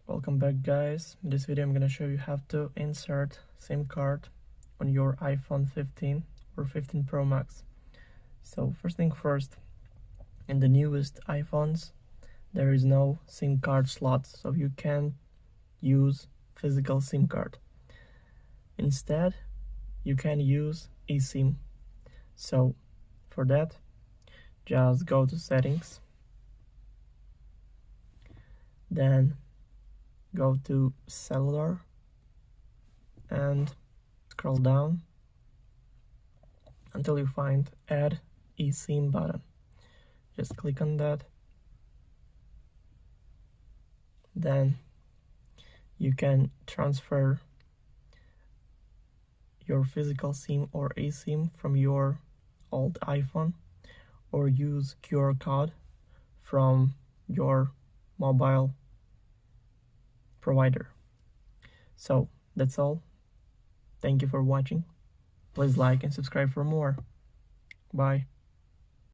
Welcome back, guys. In this video I'm gonna show you how to insert SIM card on your iPhone 15 or 15 Pro Max. So first thing first, in the newest iPhones there is no SIM card slot, so you can't use physical SIM card. Instead you can use eSIM. So for that, just go to settings, then go to cellular and scroll down until you find add eSIM button. Just click on that. Then you can transfer your physical SIM or eSIM from your old iPhone, or use QR code from your mobile provider. So that's all. Thank you for watching. Please like and subscribe for more. Bye.